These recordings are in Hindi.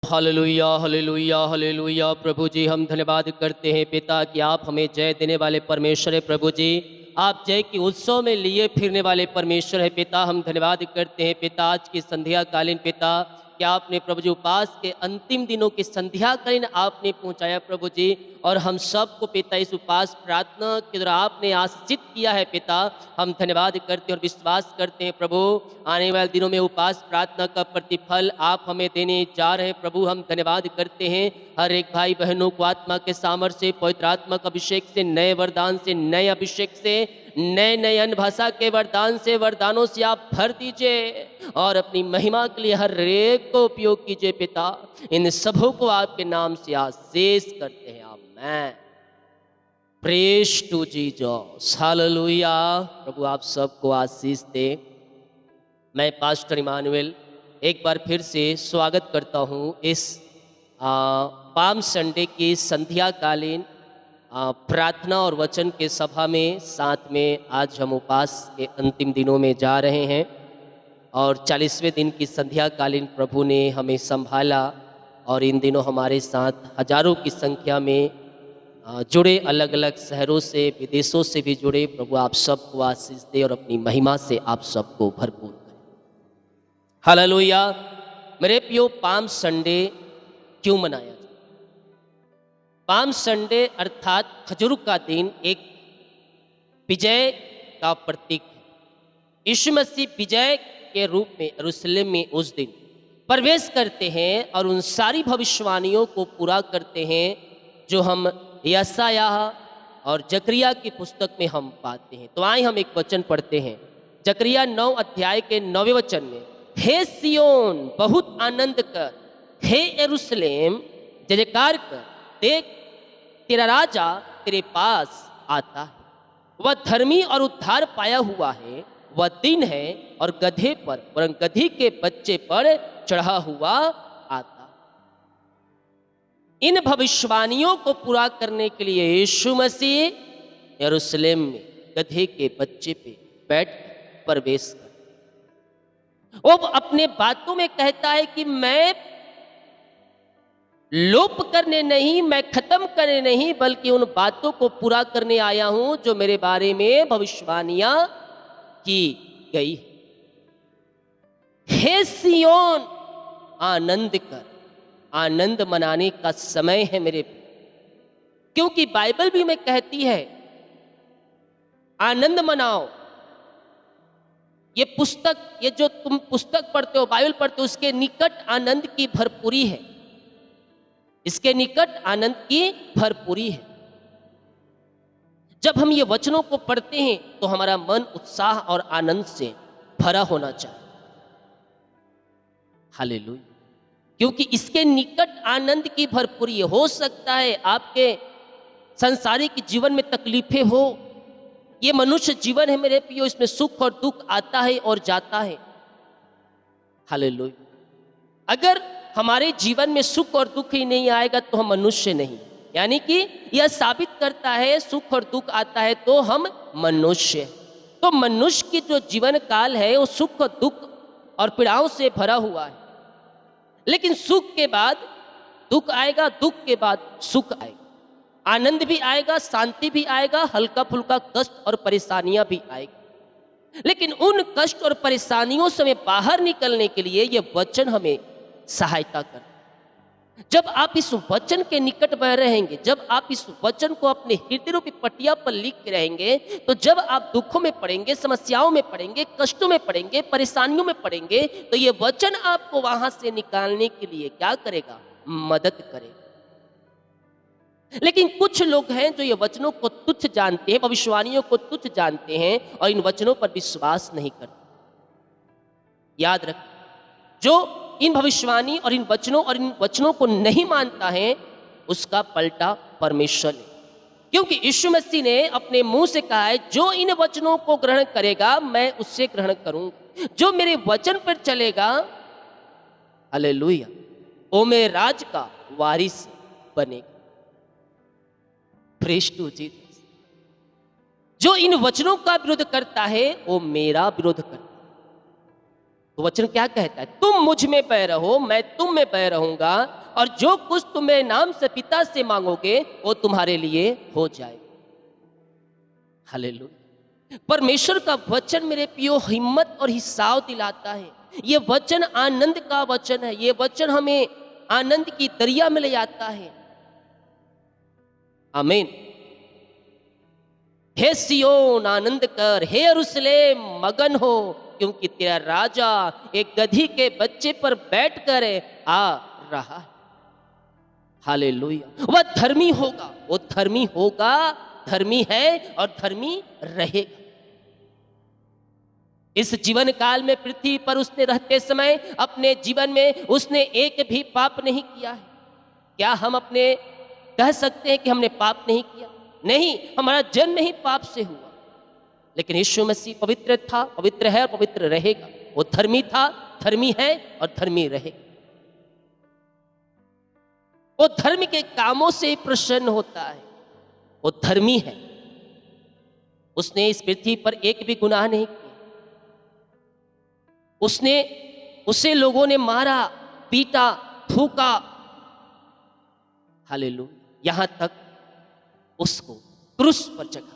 Hallelujah hallelujah hallelujah. प्रभु जी हम धन्यवाद करते हैं पिता कि आप हमें जय देने वाले परमेश्वर है। प्रभु जी आप जय के उत्सव में लिए फिरने वाले परमेश्वर है पिता। हम धन्यवाद करते हैं पिता आज की संध्या कालीन पिता कि आपने प्रभु जी उपास के अंतिम दिनों की संध्या कालीन आपने पहुंचाया प्रभु जी। और हम सबको पिता इस उपास प्रार्थना के द्वारा आपने आशीषित किया है पिता। हम धन्यवाद करते हैं और विश्वास करते हैं प्रभु आने वाले दिनों में उपास प्रार्थना का प्रतिफल आप हमें देने जा रहे हैं प्रभु। हम धन्यवाद करते हैं हर एक भाई बहनों को आत्मा के सामर्थ्य से पवित्र आत्मा के अभिषेक से नए वरदान से नए अभिषेक से नए नए अन्य भाषा के वरदान से वरदानों से आप भर दीजिए और अपनी महिमा के लिए हर एक को उपयोग कीजिए पिता। इन सबों को आपके नाम से आशीष करते हैं amen. Praise to Jesus hallelujah. प्रभु आप सबको आशीष दे। मैं पास्टर इमानुएल एक बार फिर से स्वागत करता हूँ इस पाम संडे की संध्या कालीन प्रार्थना और वचन के सभा में। साथ में आज हम उपास के अंतिम दिनों में जा रहे हैं और 40वें दिन की संध्या कालीन प्रभु ने हमें संभाला और इन दिनों हमारे साथ हजारों की संख्या में जुड़े अलग अलग शहरों से विदेशों से भी जुड़े। प्रभु आप सबको आशीष दे और अपनी महिमा से आप सबको भरपूर करें। हालेलुया। मेरे प्रियो पाम संडे क्यों मनाया जाए? पाम संडे अर्थात खजूर का दिन एक विजय का प्रतीक है। यीशु मसीह विजय के रूप में यरूशलेम में उस दिन प्रवेश करते हैं और उन सारी भविष्यवाणियों को पूरा करते हैं जो हम यशायाह और जकरिया की पुस्तक में हम पाते हैं। तो आइए हम एक वचन पढ़ते हैं जकरिया 9 अध्याय के 9वें वचन में। हे सियोन बहुत आनंद कर, हे यरूशलेम जय जयकार कर, देख तेरा राजा तेरे पास आता है। वह धर्मी और उद्धार पाया हुआ है, वह दिन है और गधे पर वरन गधी के बच्चे पर चढ़ा हुआ आता। इन भविष्यवाणियों को पूरा करने के लिए यीशु मसीह यरूशलेम में गधे के बच्चे पे बैठ प्रवेश कर वो अपने बातों में कहता है कि मैं लोप करने नहीं, मैं खत्म करने नहीं, बल्कि उन बातों को पूरा करने आया हूं जो मेरे बारे में भविष्यवाणियां की गई। हे सियोन आनंद कर, आनंद मनाने का समय है मेरे, क्योंकि बाइबल भी में कहती है आनंद मनाओ। ये पुस्तक, ये जो तुम पुस्तक पढ़ते हो, बाइबल पढ़ते हो, उसके निकट आनंद की भरपूरी है, इसके निकट आनंद की भरपूरी है। जब हम ये वचनों को पढ़ते हैं तो हमारा मन उत्साह और आनंद से भरा होना चाहिए। हालेलुया। क्योंकि इसके निकट आनंद की भरपूरी है। हो सकता है आपके संसारिक जीवन में तकलीफें हो, ये मनुष्य जीवन है मेरे प्रियो, इसमें सुख और दुख आता है और जाता है। हालेलुया। अगर हमारे जीवन में सुख और दुख ही नहीं आएगा तो हम मनुष्य नहीं, यानी कि यह साबित करता है सुख और दुख आता है तो हम मनुष्य। तो मनुष्य की जो जीवन काल है वो सुख और दुख और पीड़ाओं से भरा हुआ है। लेकिन सुख के बाद दुख आएगा, दुख के बाद सुख आएगा, आनंद भी आएगा, शांति भी आएगा, हल्का फुल्का कष्ट और परेशानियां भी आएगी। लेकिन उन कष्ट और परेशानियों से बाहर निकलने के लिए यह वचन हमें सहायता कर। जब आप इस वचन के निकट बह रहेंगे, जब आप इस वचन को अपने हृदय रूपी पटिया पर लिख के रहेंगे, तो जब आप दुखों में पड़ेंगे, समस्याओं में पड़ेंगे, कष्टों में पड़ेंगे, परेशानियों में पड़ेंगे, तो ये वचन आपको वहां से निकालने के लिए क्या करेगा? मदद करेगा। लेकिन कुछ लोग हैं जो ये वचनों को तुच्छ जानते हैं, भविष्यवाणियों को तुच्छ जानते हैं और इन वचनों पर विश्वास नहीं करते। याद रख, जो इन भविष्यवाणी और इन वचनों को नहीं मानता है उसका पलटा परमेश्वर है। क्योंकि यीशु मसीह ने अपने मुंह से कहा है जो इन वचनों को ग्रहण करेगा मैं उससे ग्रहण करूंगा, जो मेरे वचन पर चलेगा, हालेलुया, वो मेरे राज का वारिस बनेगा। Praise to Jesus. जो इन वचनों का विरोध करता है वो मेरा विरोध करता है। तो वचन क्या कहता है? तुम मुझ में बह रहो, मैं तुम में बह रहूंगा, और जो कुछ तुम मेरे नाम से पिता से मांगोगे वो तुम्हारे लिए हो जाए। हालेलुया। परमेश्वर का वचन मेरे पियो हिम्मत और हिसाब दिलाता है। ये वचन आनंद का वचन है। ये वचन हमें आनंद की दरिया में ले जाता है। आमीन। हे सियोन आनंद कर, हे यरूशलेम मगन हो, क्योंकि तेरा राजा एक गधी के बच्चे पर बैठकर आ रहा है। हालेलुया। वह धर्मी होगा, वो धर्मी होगा, धर्मी है और धर्मी रहेगा। इस जीवन काल में पृथ्वी पर उसने रहते समय अपने जीवन में उसने एक भी पाप नहीं किया है। क्या हम अपने कह सकते हैं कि हमने पाप नहीं किया? नहीं, हमारा जन्म ही पाप से हुआ। लेकिन यीशु मसीह पवित्र था, पवित्र है और पवित्र रहेगा। वो धर्मी था, धर्मी है और धर्मी रहेगा। वो धर्म के कामों से ही प्रसन्न होता है। वो धर्मी है। उसने इस पृथ्वी पर एक भी गुनाह नहीं किया। उसे लोगों ने मारा, पीटा, थूका। हालेलुया। यहां तक उसको क्रूस पर चढ़ा।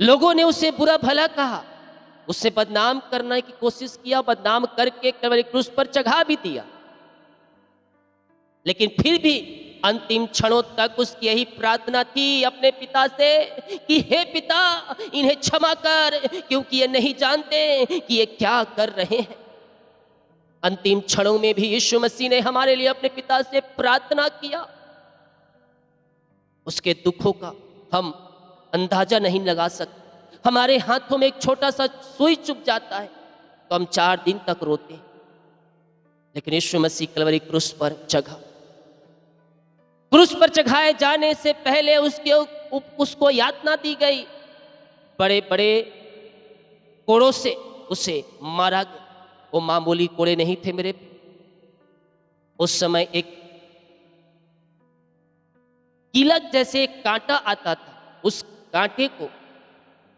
लोगों ने उसे बुरा भला कहा, उसे बदनाम करने की कोशिश किया, बदनाम करके कलवरी क्रूस पर चढ़ा भी दिया। लेकिन फिर भी अंतिम क्षणों तक उसकी यही प्रार्थना थी अपने पिता से कि हे पिता, इन्हें क्षमा कर, क्योंकि ये नहीं जानते कि ये क्या कर रहे हैं। अंतिम क्षणों में भी यीशु मसीह ने हमारे लिए अपने पिता से प्रार्थना किया। उसके दुखों का हम अंदाजा नहीं लगा सकते। हमारे हाथों में एक छोटा सा सुई चुभ जाता है तो हम 4 दिन तक रोते हैं। लेकिन यीशु मसीह कलवरी क्रूस पर चढ़ा। क्रूस पर चढ़ाए जाने से पहले उसको यातना दी गई। बड़े बड़े कोड़ों से उसे मारा गया। वो मामूली कोड़े नहीं थे मेरे। उस समय एक कीलक जैसे एक कांटा आता था। उस कांटे को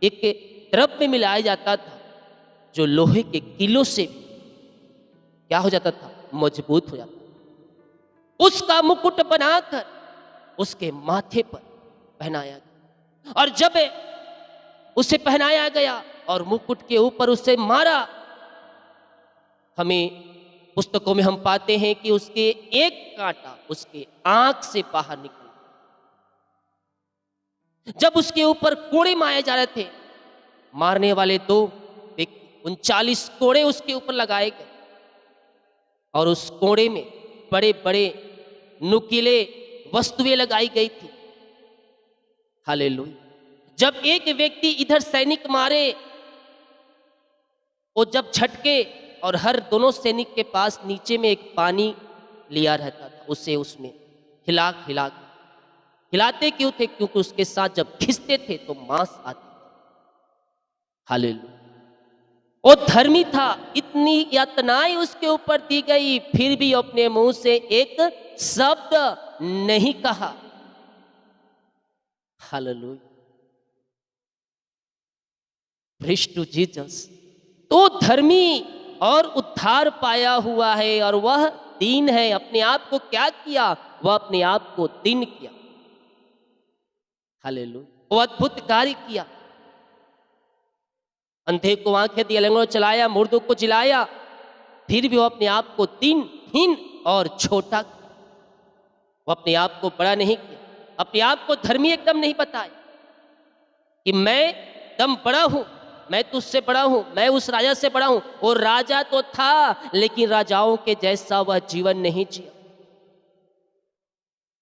एक द्रव में मिलाया जाता था जो लोहे के कीलों से क्या हो जाता था? मजबूत हो जाता था। उसका मुकुट बनाकर उसके माथे पर पहनाया गया। और जब उसे पहनाया गया और मुकुट के ऊपर उसे मारा, हमें पुस्तकों में हम पाते हैं कि उसके एक कांटा उसके आंख से बाहर निकला। जब उसके ऊपर कोड़े मारे जा रहे थे, मारने वाले 2 व्यक्ति 39 कोड़े उसके ऊपर लगाए गए और उस कोड़े में बड़े बड़े नुकीले वस्तुएं लगाई गई थी। हालेलुया। जब एक व्यक्ति इधर सैनिक मारे, वो जब झटके और हर दोनों सैनिक के पास नीचे में एक पानी लिया रहता था, उसे उसमें हिलाते क्यों थे? क्योंकि उसके साथ जब खींचते थे तो मांस आती। हालेलुया। वो धर्मी था। इतनी यातनाएं उसके ऊपर दी गई, फिर भी अपने मुंह से एक शब्द नहीं कहा। हालेलुया। Praise to Jesus. तो धर्मी और उद्धार पाया हुआ है और वह दीन है। अपने आप को क्या किया? वह अपने आप को दीन किया। हालेलुया। वो अद्भुत कार्य किया। अंधे को आंखें दी, लंगड़ों चलाया, मुर्दों को जिलाया। फिर भी वो अपने आप को दीनहीन और छोटा किया। वो अपने आप को बड़ा नहीं किया। अपने आप को धर्मी एकदम नहीं बताया कि मैं दम बड़ा हूं, मैं तुझसे बड़ा हूं, मैं उस राजा से बड़ा हूं। वो राजा तो था, लेकिन राजाओं के जैसा वह जीवन नहीं जिया।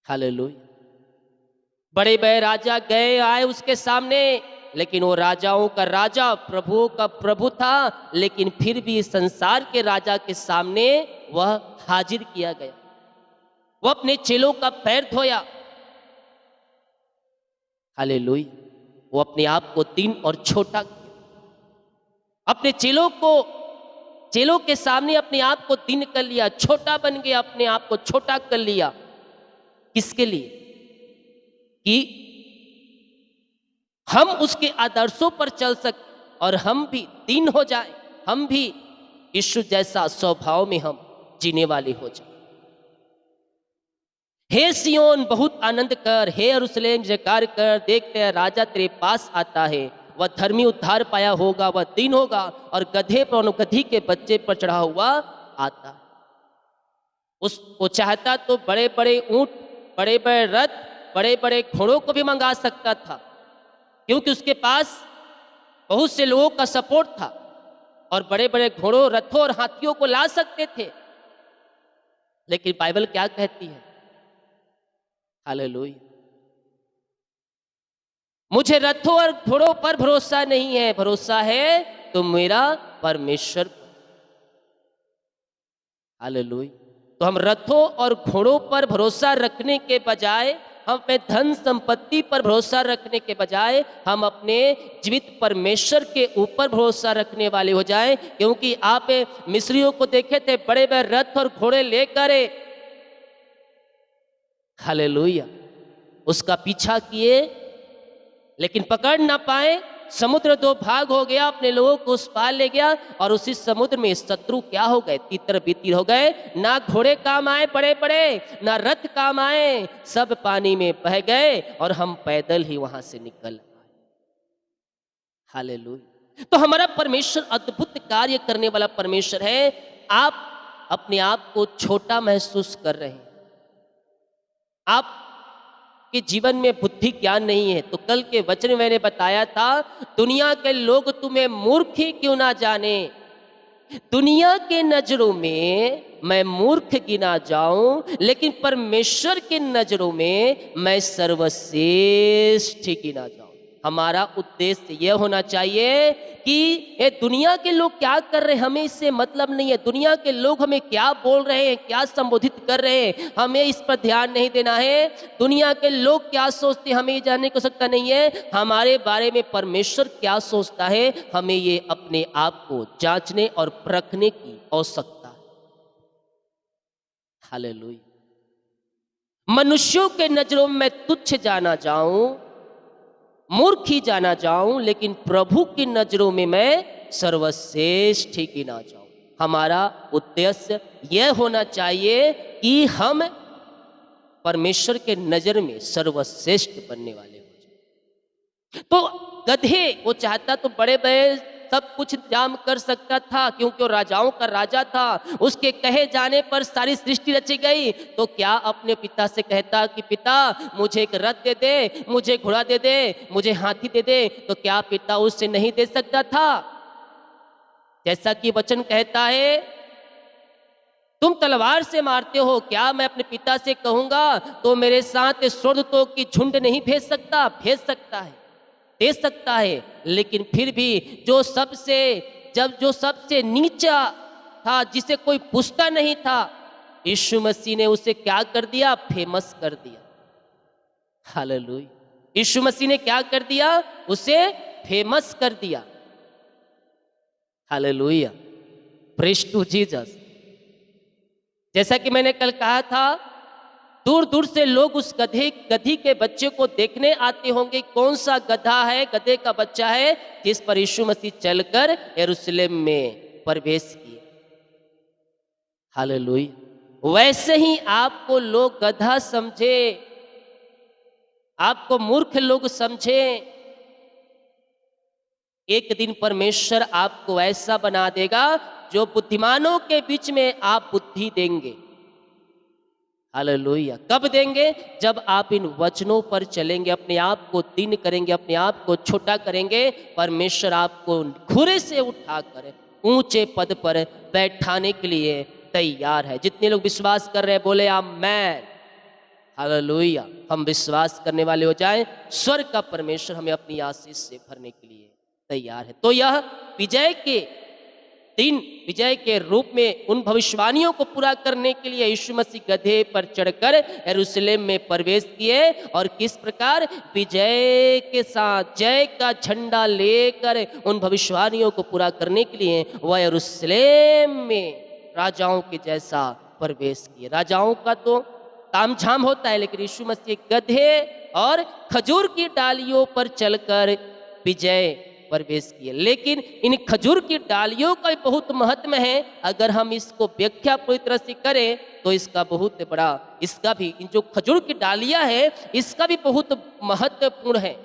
हालेलुया। बड़े बड़े राजा गए आए उसके सामने, लेकिन वो राजाओं का राजा, प्रभुओं का प्रभु था, लेकिन फिर भी संसार के राजा के सामने वह हाजिर किया गया। वह अपने चेलों का पैर धोया। हालेलुया। वो अपने आप को दीन और छोटा किया। अपने चेलों के सामने अपने आप को दीन कर लिया, छोटा बन गया, अपने आप को छोटा कर लिया। किसके लिए? कि हम उसके आदर्शों पर चल सकें और हम भी दीन हो जाएं, हम भी यीशु जैसा स्वभाव में हम जीने वाले हो जाए। हे सियोन बहुत आनंद कर, हे यरूशलेम जयकार कर, देखते हैं राजा तेरे पास आता है, वह धर्मी उद्धार पाया होगा, वह दीन होगा और गधे पर गधी के बच्चे पर चढ़ा हुआ आता है। उसको चाहता तो बड़े बड़े ऊंट, बड़े बड़े रथ, बड़े बड़े घोड़ों को भी मंगा सकता था, क्योंकि उसके पास बहुत से लोगों का सपोर्ट था और बड़े बड़े घोड़ों, रथों और हाथियों को ला सकते थे। लेकिन बाइबल क्या कहती है? हालेलुया, मुझे रथों और घोड़ों पर भरोसा नहीं है, भरोसा है तो मेरा परमेश्वर पर। हालेलुया। तो हम रथों और घोड़ों पर भरोसा रखने के बजाय, हम अपने धन संपत्ति पर भरोसा रखने के बजाय हम अपने जीवित परमेश्वर के ऊपर भरोसा रखने वाले हो जाएं। क्योंकि आप मिस्रियों को देखे थे, बड़े बड़े रथ और घोड़े लेकर हालेलुया उसका पीछा किए, लेकिन पकड़ ना पाए। समुद्र दो भाग हो गया, अपने लोगों को उस पार ले गया और उसी समुद्र में शत्रु क्या हो गए? तितर बितिर हो गए। ना घोड़े काम आए बड़े बड़े, ना रथ काम आए, सब पानी में बह गए और हम पैदल ही वहां से निकल आए। हालेलुया। तो हमारा परमेश्वर अद्भुत कार्य करने वाला परमेश्वर है। आप अपने आप को छोटा महसूस कर रहे हैं, आप कि जीवन में बुद्धि ज्ञान नहीं है, तो कल के वचन में मैंने बताया था, दुनिया के लोग तुम्हें मूर्ख ही क्यों ना जाने, दुनिया के नजरों में मैं मूर्ख गिना जाऊं, लेकिन परमेश्वर की नजरों में मैं सर्वश्रेष्ठ गिना जाऊं। हमारा उद्देश्य यह होना चाहिए कि ये दुनिया के लोग क्या कर रहे हैं हमें इससे मतलब नहीं है, दुनिया के लोग हमें क्या बोल रहे हैं, क्या संबोधित कर रहे हैं, हमें इस पर ध्यान नहीं देना है। दुनिया के लोग क्या सोचते हैं हमें ये जानने की आवश्यकता नहीं है। हमारे बारे में परमेश्वर क्या सोचता है, हमें ये अपने आप को जांचने और परखने की आवश्यकता है। हालेलुया। मनुष्यों के नजरों में मैं तुच्छ जाना जाऊं, मूर्ख ही जाना जाऊं, लेकिन प्रभु की नजरों में मैं सर्वश्रेष्ठ ही गिना जाऊं। हमारा उद्देश्य यह होना चाहिए कि हम परमेश्वर के नजर में सर्वश्रेष्ठ बनने वाले हो जाए। तो गधे वो चाहता तो बड़े बड़े सब कुछ इंतजाम कर सकता था, क्योंकि वो राजाओं का राजा था, उसके कहे जाने पर सारी सृष्टि रची गई। तो क्या अपने पिता से कहता कि पिता मुझे एक रथ दे दे, मुझे घोड़ा दे दे, मुझे हाथी दे दे, तो क्या पिता उससे नहीं दे सकता था? जैसा कि वचन कहता है, तुम तलवार से मारते हो, क्या मैं अपने पिता से कहूंगा तो मेरे साथ स्वर्गदूतों की झुंड नहीं भेज सकता? भेज सकता है, दे सकता है। लेकिन फिर भी जो सबसे नीचा था, जिसे कोई पूछता नहीं था, यीशु मसीह ने उसे क्या कर दिया? फेमस कर दिया। हालेलुया। यीशु मसीह ने क्या कर दिया? उसे फेमस कर दिया। हालेलुया। Praise to Jesus. जैसा कि मैंने कल कहा था, दूर दूर से लोग उस गधी के बच्चे को देखने आते होंगे। कौन सा गधा है, गधे का बच्चा है जिस पर यीशु मसीह चलकर यरूशलेम में प्रवेश किए। हालेलुया। वैसे ही आपको लोग गधा समझे, आपको मूर्ख लोग समझे, एक दिन परमेश्वर आपको ऐसा बना देगा जो बुद्धिमानों के बीच में आप बुद्धि देंगे। हालेलुया। कब देंगे? जब आप इन वचनों पर चलेंगे, अपने आप को दीन करेंगे, अपने आप को छोटा करेंगे। परमेश्वर आपको घुरे से उठाकर ऊंचे पद पर बैठाने के लिए तैयार है। जितने लोग विश्वास कर रहे हैं बोले आमेन। हालेलुया। हम विश्वास करने वाले हो जाएं, स्वर्ग का परमेश्वर हमें अपनी आशीष से भरने के लिए तैयार है। तो यह विजय के दिन, विजय के रूप में उन भविष्यवाणियों को पूरा करने के लिए यीशु मसीह गधे पर चढ़कर यरूशलेम में प्रवेश किए। और किस प्रकार? विजय के साथ, जय का झंडा लेकर उन भविष्यवाणियों को पूरा करने के लिए वह यरूशलेम में राजाओं के जैसा प्रवेश किए। राजाओं का तो तामझाम होता है, लेकिन यीशु मसीह गधे और खजूर की डालियों पर चलकर विजय प्रवेश किए। लेकिन इन खजूर की डालियों का भी बहुत महत्व है। अगर हम इसको व्याख्या पूरी तरह से करें तो इसका बहुत बड़ा, इसका भी जो खजूर की डालियां है इसका भी बहुत महत्वपूर्ण है।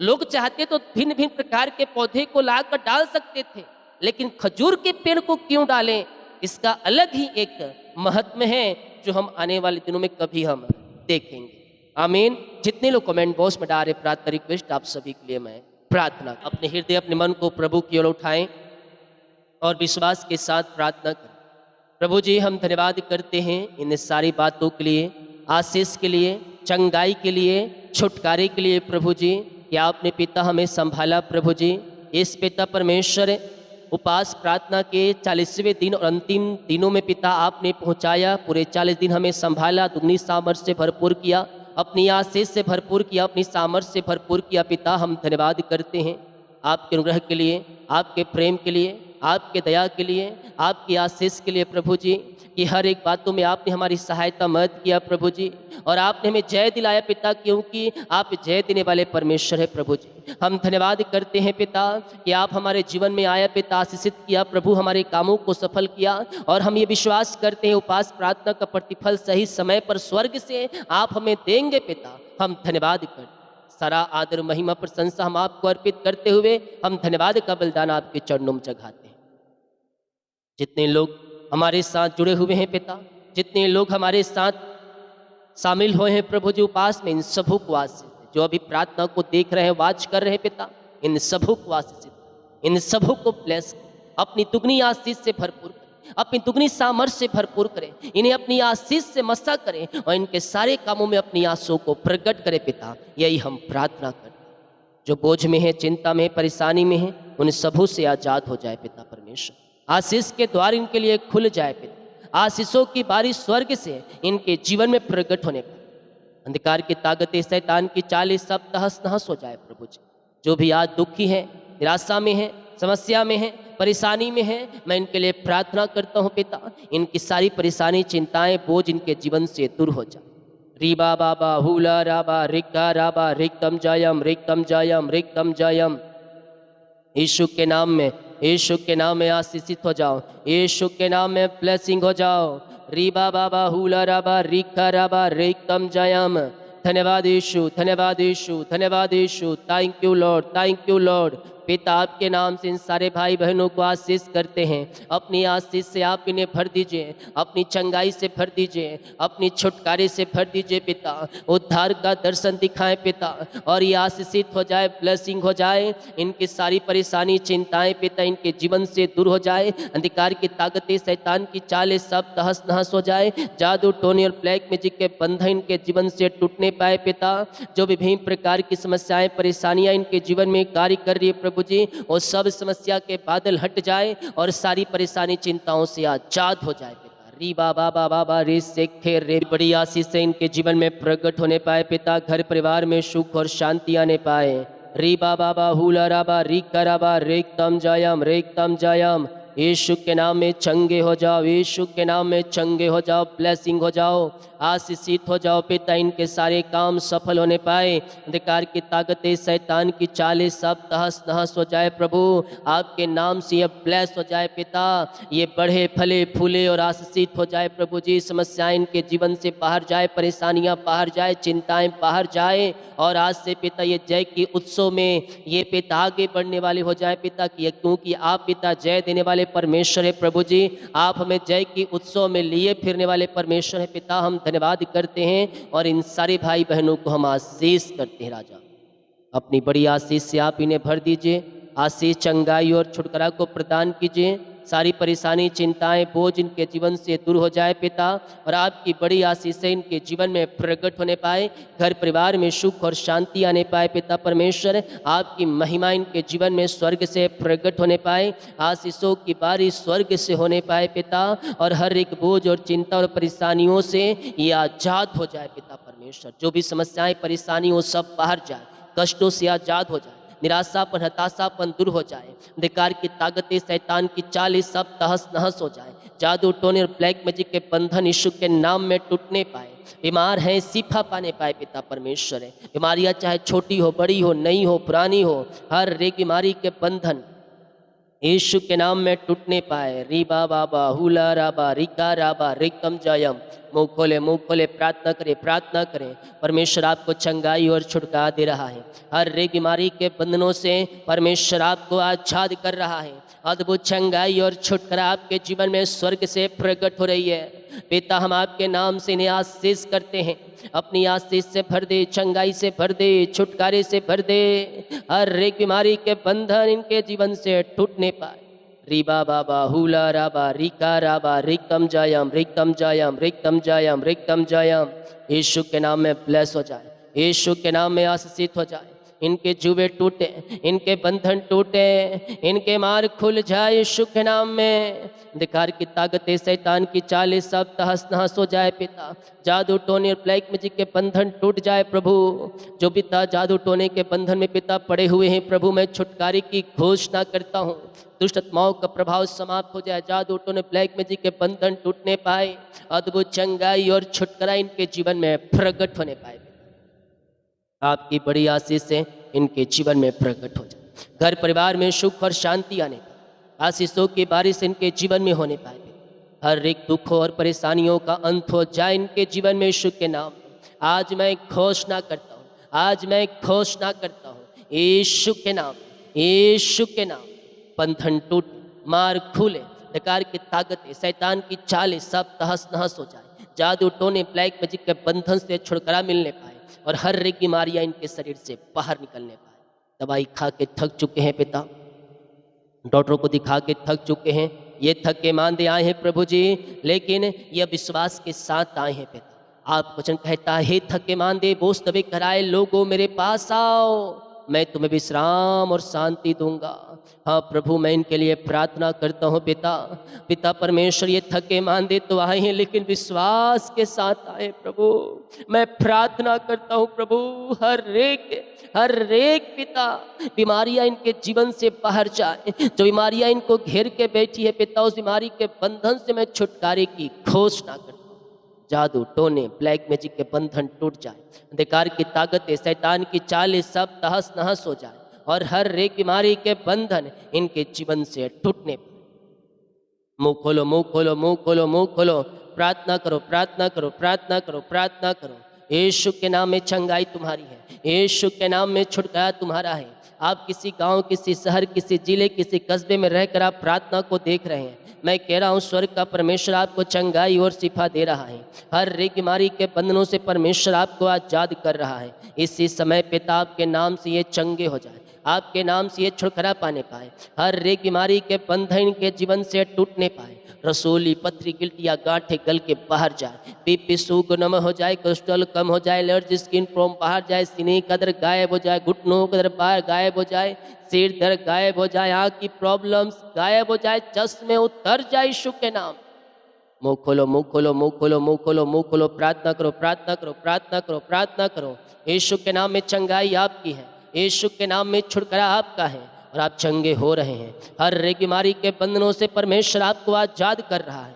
लोग चाहते तो भिन्न भिन्न प्रकार के पौधे को लाकर डाल सकते थे, लेकिन खजूर के पेड़ को क्यों डालें, इसका अलग ही एक महत्व है जो हम आने वाले दिनों में कभी हम देखेंगे। आमीन। जितने लोग कमेंट बॉक्स में डाल रहे प्रार्थना रिक्वेस्ट, आप सभी के लिए मैं प्रार्थना, अपने हृदय अपने मन को प्रभु की ओर उठाएं और विश्वास के साथ प्रार्थना करें। प्रभु जी, हम धन्यवाद करते हैं इन सारी बातों के लिए, आशीष के लिए, चंगाई के लिए, छुटकारे के लिए। प्रभु जी कि आपने पिता हमें संभाला। प्रभु जी इस पिता परमेश्वर उपास प्रार्थना के 40वें दिन और अंतिम दिनों में पिता आपने पहुंचाया। पूरे 40 दिन हमें संभाला, दुगनी सामर्थ्य से भरपूर किया, अपनी आशीष से भरपूर किया, अपनी सामर्थ्य से भरपूर किया। पिता हम धन्यवाद करते हैं आपके अनुग्रह के लिए, आपके प्रेम के लिए, आपके दया के लिए, आपकी आशीष के लिए। प्रभु जी कि हर एक बातों में आपने हमारी सहायता मदद किया प्रभु जी, और आपने हमें जय दिलाया पिता, क्योंकि आप जय देने वाले परमेश्वर है। प्रभु जी हम धन्यवाद करते हैं पिता कि आप हमारे जीवन में आया पिता, आशीषित किया प्रभु, हमारे कामों को सफल किया। और हम ये विश्वास करते हैं उपास प्रार्थना का प्रतिफल सही समय पर स्वर्ग से आप हमें देंगे पिता। हम धन्यवाद करते, सारा आदर महिमा प्रशंसा हम आपको अर्पित करते हुए हम धन्यवाद का बलिदान आपके चरणों में चढ़ाते हैं। जितने लोग हमारे साथ जुड़े हुए हैं पिता, जितने लोग हमारे साथ शामिल हुए हैं प्रभु जी उपास में, इन सबों को आशीष, जो अभी प्रार्थना को देख रहे हैं, वाच कर रहे हैं पिता, इन सबों को आशीष, इन सबों को ब्लेस, अपनी दुगनी आशीष से भरपूर करें, अपनी दुगनी सामर्थ्य से भरपूर करें, इन्हें अपनी आशीष से मसा करें और इनके सारे कामों में अपनी आंसुओं को प्रकट करें पिता। यही हम प्रार्थना करते हैं। जो बोझ में है, चिंता में, परेशानी में है, उन सबों से आजाद हो जाए पिता परमेश्वर। आशीष के द्वार इनके लिए खुल जाए पिता, आशीषों की बारिश स्वर्ग से इनके जीवन में प्रकट होने पर अंधकार की ताकतें, शैतान की चालें सब तहस नहस हो जाए प्रभु जी। जो भी आज दुखी है, निराशा में है, समस्या में है, परेशानी में है, मैं इनके लिए प्रार्थना करता हूँ पिता, इनकी सारी परेशानी, चिंताएं, बोझ इनके जीवन से दूर हो जाए। रीबा बाबा हुला राबा रिक्का राबा रिक्तम जयम रिक्तम जयम रिक्तम जयम। यीशु के नाम में, यीशु के नाम में आशीषित हो जाओ, यीशु के नाम में ब्लेसिंग हो जाओ। रीबा बाबा हुला राबा रिक्का राबा रिक्तम जयम। धन्यवाद यीशु, धन्यवाद यीशु, धन्यवाद Yeshu. Thank you Lord, thank you Lord. पिता आपके नाम से इन सारे भाई बहनों को आशीष करते हैं। अपनी आशीष से आप इन्हें भर दीजिए, अपनी चंगाई से भर दीजिए, अपनी छुटकारे से भर दीजिए पिता। उद्धार का दर्शन दिखाएं पिता, और ये आशीषित हो जाए, ब्लेसिंग हो जाए। इनकी सारी परेशानी, चिंताएं पिता इनके जीवन से दूर हो जाए। अंधकार की ताकतें, शैतान की चालें सब तहस नहस हो जाए। जादू, टोनी और ब्लैक मैजिक के बंधन इनके जीवन से टूटने पाए पिता। जो विभिन्न प्रकार की समस्याएं, परेशानियां इनके जीवन में कार्य कर रही है प्रभु जी, वो सब समस्या के बादल हट जाए और सारी परेशानी, चिंताओं से आजाद हो जाए पिता। री बाबा बाबा बा रे से खेर रे, बड़ी आशीष से इनके जीवन में प्रकट होने पाए पिता। घर परिवार में सुख और शांति आने पाए। री बाबा बा हुला राबा री कराबा रेक्तम जयम रेक्तम जयम। यीशु के नाम में चंगे हो जाओ, यीशु के नाम में चंगे हो जाओ, ब्लेसिंग हो जाओ, आशीषित हो जाओ पिता। इनके सारे काम सफल होने पाए। अंधकार की ताकतें, शैतान की चालें सब तहस नहस हो जाए प्रभु। आपके नाम से ये ब्लेस हो जाए पिता। ये बढ़े, फले, फूले और आशीषित हो जाए प्रभु जी। समस्याएं इनके जीवन से बाहर जाए, परेशानियां बाहर जाए, चिंताएं बाहर जाए। और आज से पिता ये जय के उत्सव में ये पिता आगे बढ़ने वाले हो जाए पिता, क्योंकि आप पिता जय देने वाले परमेश्वर है प्रभु जी। आप हमें जय की उत्सव में लिए फिरने वाले परमेश्वर है पिता। हम धन्यवाद करते हैं और इन सारे भाई बहनों को हम आशीष करते हैं राजा। अपनी बड़ी आशीष से आप इन्हें भर दीजिए। आशीष, चंगाई और छुटकारा को प्रदान कीजिए। सारी परेशानी, चिंताएं, बोझ इनके जीवन से दूर हो जाए पिता, और आपकी बड़ी आशीष से इनके जीवन में प्रकट होने पाए। घर परिवार में सुख और शांति आने पाए पिता परमेश्वर। आपकी महिमा इनके जीवन में स्वर्ग से प्रकट होने पाए। आशीषों की बारिश स्वर्ग से होने पाए पिता, और हर एक बोझ और चिंता और परेशानियों से ये आजाद हो जाए पिता परमेश्वर। जो भी समस्याएं, परेशानी वो सब बाहर जाए, कष्टों से आजाद हो जाए, निराशापन, हताशापन दूर हो जाए। अंधकार की ताकतें, शैतान की चालें सब तहस नहस हो जाए। जादू टोने और ब्लैक मैजिक के बंधन यीशु के नाम में टूटने पाए। बीमार हैं शिफा पाने पाए पिता परमेश्वर है। बीमारियां चाहे छोटी हो, बड़ी हो, नई हो, पुरानी हो, हर एक बीमारी के बंधन यीशु के नाम में टूटने पाए। रीबा बाबा हुला राबा रिका राबा रिकम जयम। मुँह खोले प्रार्थना करें, प्रार्थना करें। परमेश्वर आपको चंगाई और छुटकारा दे रहा है। हर एक बीमारी के बंधनों से परमेश्वर आपको आजाद कर रहा है। अद्भुत चंगाई और छुटकारा आपके जीवन में स्वर्ग से प्रकट हो रही है। पिता हम आपके नाम से इन्हें आशीष करते हैं। अपनी आशीष से भर दे, चंगाई से भर दे, छुटकारे से भर दे। हर एक बीमारी के बंधन इनके जीवन से टूटने पाए। रीबा बाबा हुला राबा रिका राबा रिकम जयम रिकम जयम रिकम जयम रिकम जयम। यीशु के नाम में ब्लेस हो जाए, यीशु के नाम में आशीषित हो जाए। इनके जुबे टूटे, इनके बंधन टूटे, इनके मार खुल जाए यीशु के नाम में। अंधकार की ताकतें, शैतान की चालें सब तहस नहस हो जाए पिता। जादू टोने और ब्लैक मैजिक के बंधन टूट जाए प्रभु। जो पिता जादू टोने के बंधन में पिता पड़े हुए हैं प्रभु, मैं छुटकारे की घोषणा करता हूँ। दुष्ट आत्माओं का प्रभाव समाप्त हो जाए। जादू टोने ब्लैक मैजिक के बंधन टूटने पाए। अद्भुत चंगाई और छुटकारा इनके जीवन में प्रकट होने पाए। आपकी बड़ी आशीष से इनके जीवन में प्रकट हो जाए। घर परिवार में सुख और शांति आने पाए। आशीषों की बारिश इनके जीवन में होने पाए। हर एक दुखों और परेशानियों का अंत हो जाए इनके जीवन में यीशु के नाम में। आज मैं घोषणा करता हूँ, आज मैं घोषणा करता हूँ यीशु के नाम, यीशु के नाम। बंधन टूट, मार खुले, अंधकार की ताकतें, शैतान की चालें सब तहस नहस हो जाए। जादू टोने ब्लैक मैजिक के बंधन से छुटकारा मिलने पाए और हर एक बीमारियां इनके शरीर से बाहर निकलने पाए। दवाई खा के थक चुके हैं पिता, डॉक्टरों को दिखा के थक चुके हैं, ये थके मांदे आए हैं प्रभु जी, लेकिन ये विश्वास के साथ आए हैं पिता। आप वचन कहता है, थके मांदे बोझ दबे कराए लोगों मेरे पास आओ, मैं तुम्हें विश्राम और शांति दूंगा। हाँ प्रभु, मैं इनके लिए प्रार्थना करता हूँ पिता। पिता परमेश्वर, ये थके मांदे तो आए हैं लेकिन विश्वास के साथ आए प्रभु। मैं प्रार्थना करता हूँ प्रभु, हर एक पिता बीमारियां इनके जीवन से बाहर जाए। जो बीमारियां इनको घेर के बैठी है पिता, उस बीमारी के बंधन से मैं छुटकारे की घोषणा करता हूँ। जादू टोने ब्लैक मैजिक के बंधन टूट जाए, अंधकार की ताकतें, शैतान की चालें सब तहस नहस हो जाए और हर एक बीमारी के बंधन इनके जीवन से टूटने। मुंह खोलो, मुंह खोलो, मुंह खोलो, मुंह खोलो, प्रार्थना करो, प्रार्थना करो, प्रार्थना करो, प्रार्थना करो। यीशु के नाम में चंगाई तुम्हारी है, यीशु के नाम में छुटकारा तुम्हारा है। आप किसी गांव, किसी शहर, किसी जिले, किसी कस्बे में रहकर आप प्रार्थना को देख रहे हैं, मैं कह रहा हूँ स्वर्ग का परमेश्वर आपको चंगाई और शिफा दे रहा है। हर एक बीमारी के बंधनों से परमेश्वर आपको आजाद कर रहा है। इसी समय पिता आपके नाम से ये चंगे हो जाए, आपके नाम से ये छुटकारा पाने पाए, हर एक बीमारी के बंधन के जीवन से टूटने पाए। रसोली, पथरी, गिल्टियाँ, गांठें गल के बाहर जाए, बीपी सुगनम हो जाए, कोलेस्ट्रॉल कम हो जाए, एलर्जी, स्किन प्रॉब्लम बाहर जाए, सीने का दर्द गायब हो जाए, घुटनों का दर्द बाहर गायब हो जाए, सिर दर्द गायब हो जाए, आँख की प्रॉब्लम्स गायब हो जाए, चश्मे उतर जाए यीशु के नाम। मुँह खोलो, मुँह खोलो, मुँह खोलो, मुँह खोलो, मुँह खोलो, प्रार्थना करो, प्रार्थना करो, प्रार्थना करो, प्रार्थना करो। यीशु के नाम में चंगाई आपकी है, यीशु के नाम में छुटकारा आपका है और आप चंगे हो रहे हैं। हर एक बीमारी के बंधनों से परमेश्वर आपको आजाद कर रहा है।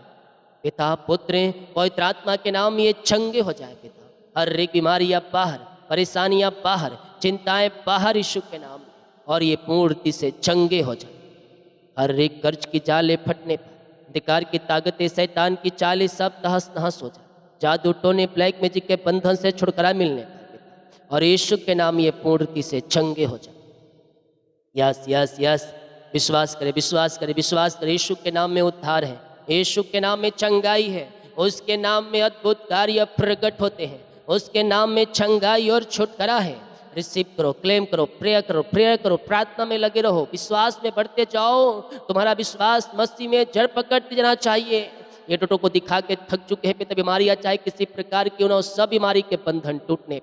पिता, पुत्र, पवित्र आत्मा के नाम ये चंगे हो जाए पिता। हर एक बीमारियाँ बाहर, परेशानियाँ बाहर, चिंताएं बाहर यीशु के नाम में, और ये पूर्ति से चंगे हो जाए। हर एक कर्ज की जाले फटने पर, अंधकार की ताकतें, शैतान की चालें सब तहस नहस हो जाए। जादू टोने ब्लैक मैजिक के बंधन से छुटकारा मिलने पर और यीशु के नाम ये पूर्ति से चंगे हो जाए। यस यस यस, विश्वास करें, विश्वास करें, विश्वास करें। यीशु के नाम में उद्धार है, यीशु के नाम में चंगाई है, उसके नाम में अद्भुत कार्य प्रकट होते हैं, उसके नाम में चंगाई और छुटकारा है। रिसीव करो, क्लेम करो, प्रेयर करो, प्रेयर करो, प्रार्थना में लगे रहो, विश्वास में बढ़ते जाओ। तुम्हारा विश्वास मसीह में जड़ पकड़ते जाना चाहिए। ये टोटो को दिखा के थक चुके हैं पिता, बीमारियां चाहे किसी प्रकार की हो, सब बीमारी के बंधन टूटने,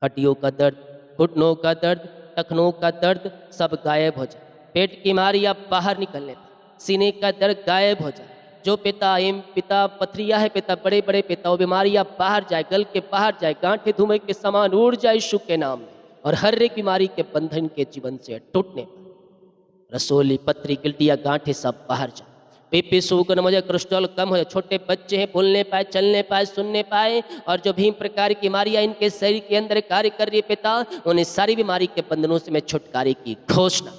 हड्डियों का दर्द, घुटनों का दर्द, टखनों का दर्द सब गायब हो जाए। पेट की बीमारियां बाहर निकलने पर, सीने का दर्द गायब हो जाए। जो पिता, एम पिता, पथरिया है पिता, बड़े बड़े पिता, वो बीमारियां बाहर जाए, गल के बाहर जाए, गांठें धुएं के समान उड़ जाए यीशु के नाम में, और हर एक बीमारी के बंधन के जीवन से टूटने पर, रसोली, पथरी, गिल्टियाँ, गांठें सब बाहर जाए। बीपी शुगर हो जाए, कोलेस्ट्रॉल कम हो जाए, छोटे बच्चे हैं बोलने पाए, चलने पाए, सुनने पाए, और जो भी प्रकार की बीमारियां इनके शरीर के अंदर कार्य कर रही है पिता, उन्हें सारी बीमारी के बंधनों से मैं छुटकारे की घोषणा।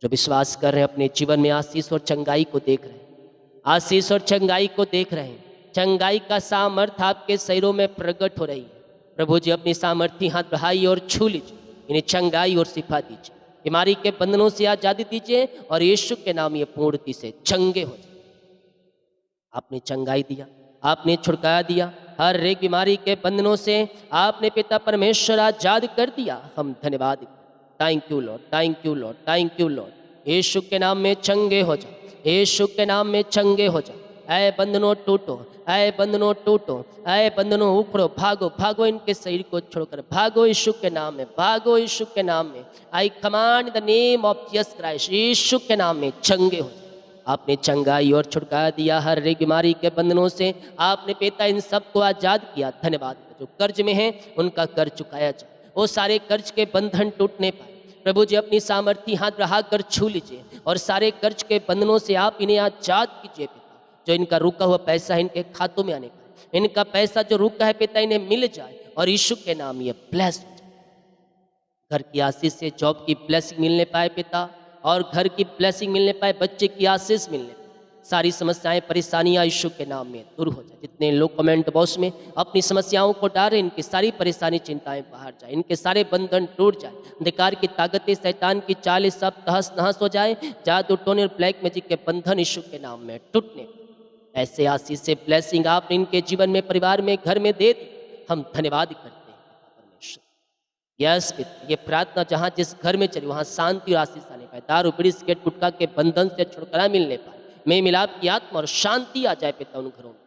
जो विश्वास कर रहे हैं अपने जीवन में आशीष और चंगाई को देख रहे हैं, आशीष और चंगाई को देख रहे हैं, चंगाई का सामर्थ्य आपके शरीरों में प्रकट हो रही है। प्रभु जी अपनी सामर्थ्य हाथ बढ़ाइए और छू लीजिए, इन्हें चंगाई और शिफा दीजिए, बीमारी के बंधनों से आजादी दीजिए, और यीशु के नाम ये पूर्णति से चंगे हो जाए। आपने चंगाई दिया, आपने छुटकारा दिया, हर एक बीमारी के बंधनों से आपने पिता परमेश्वर आजाद कर दिया। हम धन्यवाद, thank you Lord, thank you Lord, thank you Lord. Yeshu के नाम में चंगे हो जाओ, यीशु के नाम में चंगे हो जाओ। ऐ बंधनों टूटो, ऐ बंधनों टूटो, ऐ बंधनों उखड़ो, भागो भागो इनके शरीर को छोड़कर, भागो यीशु के नाम में, भागो यीशु के नाम में। I command the name of Jesus Christ, Yeshu के नाम में चंगे हो जाओ। आपने चंगाई और छुटकारा दिया हर एक बीमारी के बंधनों से, आपने पिता इन सबको आजाद किया। धन्यवाद। जो कर्ज में है उनका कर्ज चुकाया जाए, वो सारे कर्ज के बंधन टूटने पाए। प्रभु जी अपनी सामर्थ्य हाथ बढ़ा कर छू लीजिए, और सारे कर्ज के बंधनों से आप इन्हें आजाद कीजिए पिता। जो इनका रुका हुआ पैसा इनके खातों में आने पाए, इनका पैसा जो रुका है पिता इन्हें मिल जाए, और यीशु के नाम ये ब्लेस हो जाए। घर की आशीष से जॉब की ब्लेसिंग मिलने पाए पिता, और घर की ब्लेसिंग मिलने पाए, बच्चे की आशीष मिलने पाए। सारी समस्याएं परेशानियां यीशु के नाम में दूर हो जाए। जितने लोग कमेंट बॉक्स में अपनी समस्याओं को डालें, इनकी सारी परेशानी चिंताएं बाहर जाए, इनके सारे बंधन टूट जाए, अंधकार की ताकतें शैतान की चालें सब तहस नहस हो जाए, जादू टोने और ब्लैक मैजिक के बंधन यीशु के नाम में टूटने। ऐसे आशीष से ब्लेसिंग आपने इनके जीवन में, परिवार में, घर में दे दी। हम धन्यवाद करते हैं परमेश्वर। यस पिता, ये प्रार्थना जहाँ जिस घर में चली वहाँ शांति और आशीष आने पाए, दारू बीड़ी सिगरेट गुटखा के बंधन से छुटकारा मिलने पाए, में मिलाप की आत्मा और शांति आ जाए पिता उन घरों में,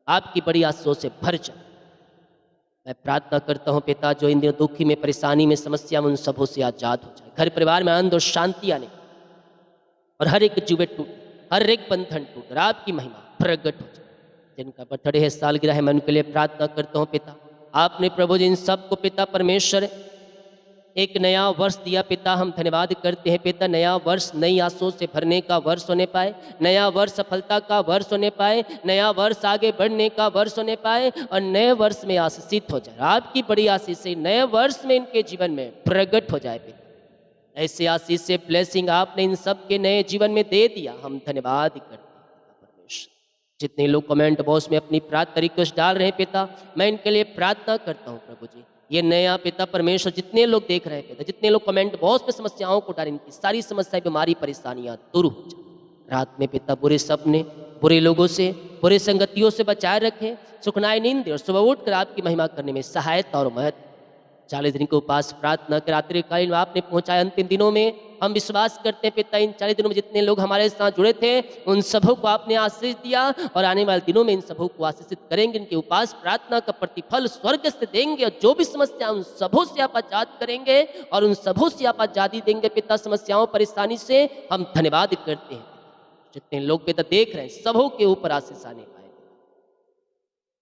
आपकी बड़ी आशीषों से भर जाए। मैं प्रार्थना करता हूँ पिता, जो इन दिनों दुखी में, परेशानी में, समस्या में, उन सबों से आजाद हो जाए। घर परिवार में आनंद और शांति आने, और हर एक जुए टूट, हर एक बंधन टूट, और आपकी महिमा प्रकट हो जाए। जिनका बर्थडे है, सालगिरह है, मैं उनके लिए प्रार्थना करता हूँ पिता। आपने प्रभु जी इन सबको पिता परमेश्वर एक नया वर्ष दिया पिता, हम धन्यवाद करते हैं पिता। नया वर्ष नई आशों से भरने का वर्ष होने पाए, नया वर्ष सफलता का वर्ष होने पाए, नया वर्ष आगे बढ़ने का वर्ष होने पाए, और नए वर्ष में आशीषित हो जाए। आपकी बड़ी आशीष से नए वर्ष में इनके जीवन में प्रकट हो जाए पिता। ऐसे आशीष से ब्लेसिंग आपने इन सब के नए जीवन में दे दिया, हम धन्यवाद करते हैं परमेश्वर। जितने लोग कमेंट बॉक्स में अपनी प्रार्थना रिक्वेस्ट डाल रहे हैं पिता, मैं इनके लिए प्रार्थना करता हूँ प्रभु जी। ये नया पिता परमेश्वर, जितने लोग देख रहे हैं पिता, जितने लोग कमेंट बॉक्स में समस्याओं को डालें, इनकी सारी समस्याएं, बीमारी, परेशानियां दूर हो जाए। रात में पिता बुरे सपने, बुरे लोगों से, बुरे संगतियों से बचाए रखें, सुखनाई नींद और सुबह उठकर आपकी महिमा करने में सहायता और मदद। 40 दिन के उपास प्रार्थना के रात्रिकालीन आपने पहुंचाए अंतिम दिनों में। हम विश्वास करते हैं पिता, इन 40 दिनों में जितने लोग हमारे साथ जुड़े थे, उन सबों को आपने आशीष दिया, और आने वाले दिनों में इन सबों को आशीषित करेंगे। इनके उपास प्रार्थना का प्रतिफल स्वर्ग से देंगे, और जो भी समस्या उन सबों से आप आजाद करेंगे, और उन सबों से आप आजादी देंगे पिता। समस्याओं परेशानी से हम धन्यवाद करते हैं। जितने लोग पिता देख रहे हैं, सबों के ऊपर आशीष आने पाए।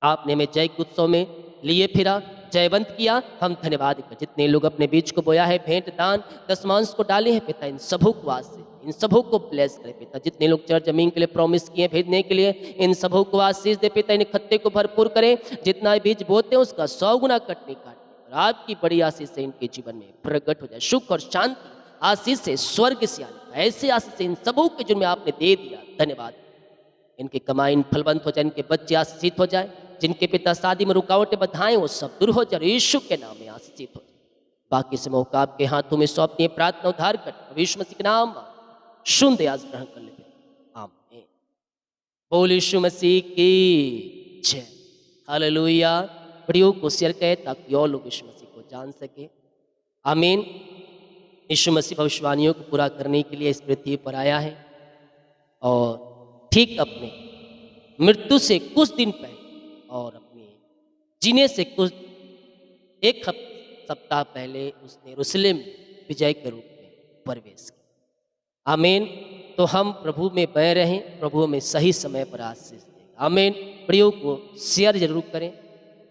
आपने हमें जय के उत्सव में लिए फिरा, जयवंत किया, हम धन्यवाद कर। जितने लोग अपने बीच को बोया है, भेंट दान दशमांश को डाले हैं पिता, इन सबों को आशीष, इन सबों को ब्लेस करे पिता। जितने लोग चर्च जमीन के लिए प्रॉमिस किए भेजने के लिए, इन सबों को आशीष दे पिता। इन खत्ते को भरपूर करे, जितना बीज बोते हैं उसका 100 गुना कटने काटने, और आपकी बड़ी आशीष से इनके जीवन में प्रकट हो जाए। सुख और शांति आशीष से स्वर्ग से आने, ऐसे आशीष से इन सबों के जिनमें आपने दे दिया, धन्यवाद। इनके कमाई फलवंत हो जाए, इनके बच्चे आशीषित हो जाए, जिनके पिता शादी में रुकावटें बधाएं वो सब दूर हो जाए, यीशु के नाम में आशीषित हो जाए। बाकी से मौका आपके हाथों में सौंपते हैं, प्रार्थना उद्धार कर यीशु मसीह के नाम शुद्ध आज ग्रहण कर लेते हैं। आमीन। बोल यीशु मसीह की जय। हालेलुया। वीडियो को शेयर करें ताकि और लोग यीशु मसीह को जान सके। आमीन। यीशु मसीह भविष्यवाणियों को पूरा करने के लिए इस पृथ्वी पर आया है, और ठीक अपने मृत्यु से कुछ दिन पहले और अपने जीने से कुछ एक सप्ताह पहले उसने यरूशलेम विजय के रूप में प्रवेश किया। आमीन। तो हम प्रभु में बने रहें, प्रभु में सही समय पर आशीष दें। आमीन। वीडियो को शेयर जरूर करें,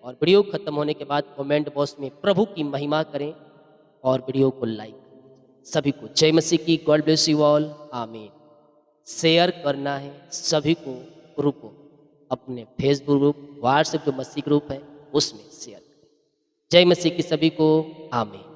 और वीडियो खत्म होने के बाद कमेंट बॉक्स में प्रभु की महिमा करें, और वीडियो को लाइक। सभी को जय मसीह की। God bless you all. आमीन। शेयर करना है सभी को, ग्रुप को, अपने फेसबुक ग्रुप, व्हाट्सएप जो मसीह ग्रुप है उसमें शेयर करें। जय मसीह की सभी को, आमीन।